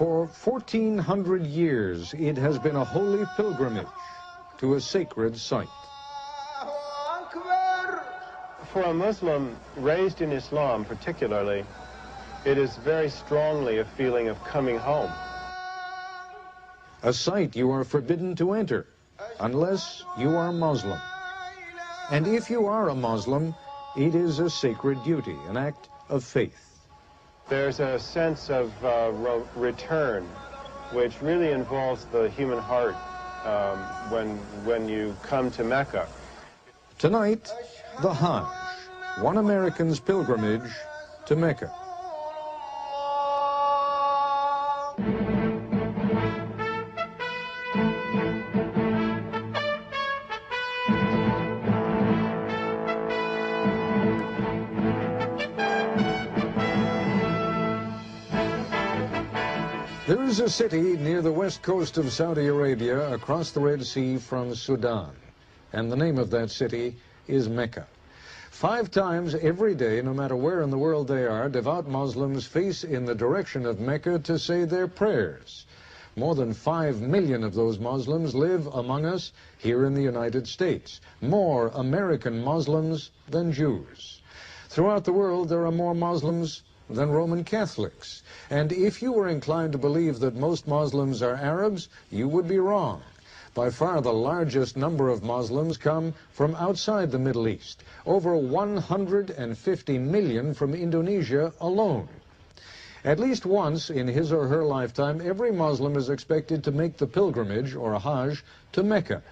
For 1,400 years, it has been a holy pilgrimage to a sacred site. For a Muslim raised in Islam particularly, it is very strongly a feeling of coming home. A site you are forbidden to enter unless you are Muslim. And if you are a Muslim, it is a sacred duty, an act of faith. There's a sense of return, which really involves the human heart when you come to Mecca. Tonight, the Hajj, one American's pilgrimage to Mecca. There is a city near the west coast of Saudi Arabia, across the Red Sea from Sudan, and the name of that city is Mecca. 5 times every day, no matter where in the world they are, devout Muslims face in the direction of Mecca to say their prayers. More than 5 million of those Muslims live among us here in the United States. More American Muslims than Jews. Throughout the world, there are more Muslims than Roman Catholics. And if you were inclined to believe that most Muslims are Arabs, you would be wrong. By far the largest number of Muslims come from outside the Middle East, over 150 million from Indonesia alone. At least once in his or her lifetime, every Muslim is expected to make the pilgrimage, or a Hajj, to Mecca.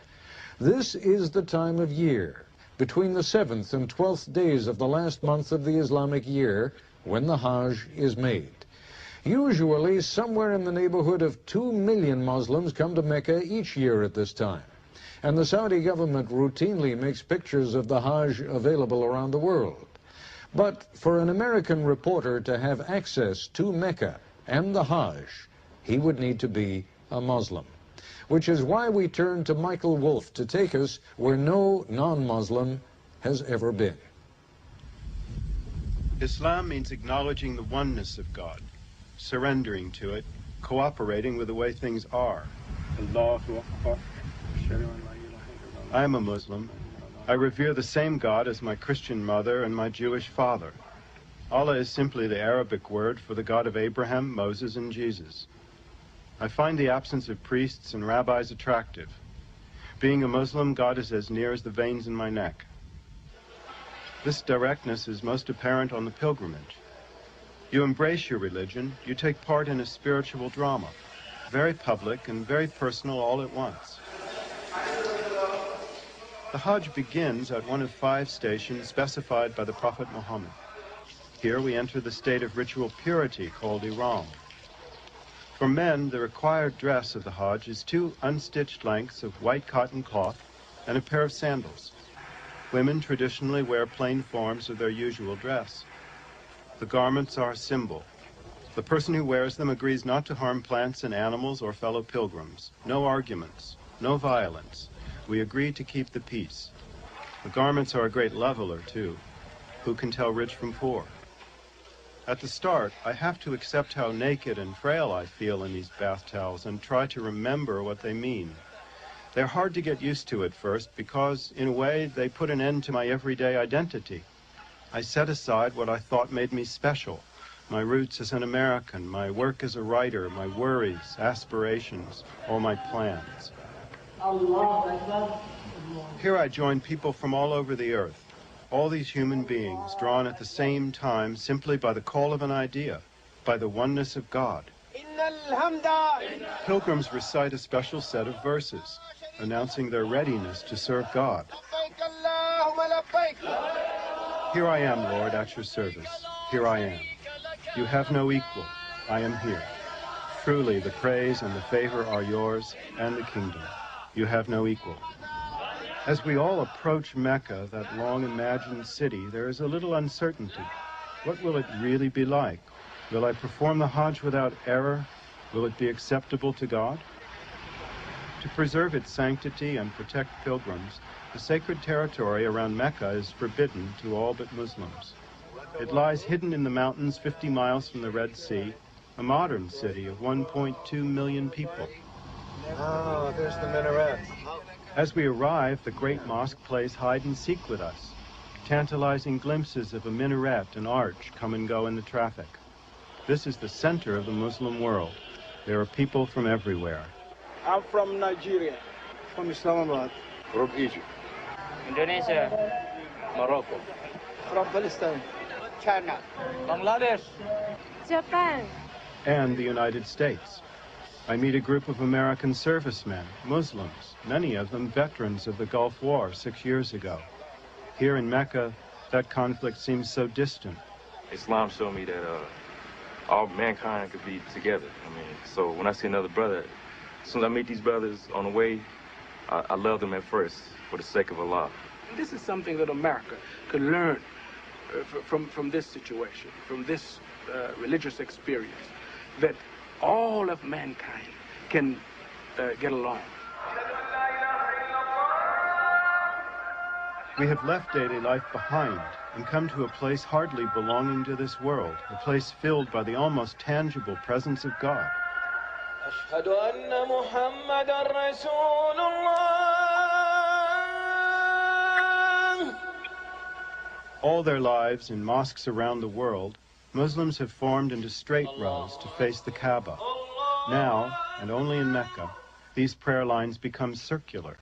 This is the time of year, between the 7th and 12th days of the last month of the Islamic year, when the Hajj is made. Usually, somewhere in the neighborhood of 2 million Muslims come to Mecca each year at this time. And the Saudi government routinely makes pictures of the Hajj available around the world. But for an American reporter to have access to Mecca and the Hajj, he would need to be a Muslim. Which is why we turn to Michael Wolf to take us where no non-Muslim has ever been. Islam means acknowledging the oneness of God, surrendering to it, cooperating with the way things are. I am a Muslim. I revere the same God as my Christian mother and my Jewish father. Allah is simply the Arabic word for the God of Abraham, Moses, and Jesus. I find the absence of priests and rabbis attractive. Being a Muslim, God is as near as the veins in my neck. This directness is most apparent on the pilgrimage. You embrace your religion, you take part in a spiritual drama, very public and very personal all at once. The Hajj begins at one of 5 stations specified by the Prophet Muhammad. Here we enter the state of ritual purity called Ihram. For men, the required dress of the Hajj is 2 unstitched lengths of white cotton cloth and a pair of sandals. Women traditionally wear plain forms of their usual dress. The garments are a symbol. The person who wears them agrees not to harm plants and animals or fellow pilgrims. No arguments, no violence. We agree to keep the peace. The garments are a great leveler, too. Who can tell rich from poor? At the start, I have to accept how naked and frail I feel in these bath towels and try to remember what they mean. They're hard to get used to at first because, in a way, they put an end to my everyday identity. I set aside what I thought made me special, my roots as an American, my work as a writer, my worries, aspirations, all my plans. Here I join people from all over the earth, all these human beings drawn at the same time simply by the call of an idea, by the oneness of God. Pilgrims recite a special set of verses, announcing their readiness to serve God. Here I am, Lord, at your service. Here I am. You have no equal. I am here. Truly, the praise and the favor are yours, and the kingdom. You have no equal. As we all approach Mecca, that long-imagined city, there is a little uncertainty. What will it really be like? Will I perform the Hajj without error? Will it be acceptable to God? To preserve its sanctity and protect pilgrims, the sacred territory around Mecca is forbidden to all but Muslims. It lies hidden in the mountains 50 miles from the Red Sea, a modern city of 1.2 million people. Oh, there's the minaret. As we arrive, the great mosque plays hide and seek with us. Tantalizing glimpses of a minaret and arch come and go in the traffic. This is the center of the Muslim world. There are people from everywhere. I'm from Nigeria, from Islamabad. From Egypt. Indonesia. Morocco. From Palestine. China. Bangladesh. Japan. And the United States. I meet a group of American servicemen, Muslims, many of them veterans of the Gulf War 6 years ago. Here in Mecca, that conflict seems so distant. Islam showed me that all mankind could be together. I mean, so when I see another brother, as soon as I meet these brothers on the way, I love them at first for the sake of Allah. This is something that America could learn from this situation, from this religious experience, that all of mankind can get along. We have left daily life behind and come to a place hardly belonging to this world, a place filled by the almost tangible presence of God. All their lives in mosques around the world, Muslims have formed into straight rows to face the Kaaba. Now, and only in Mecca, these prayer lines become circular.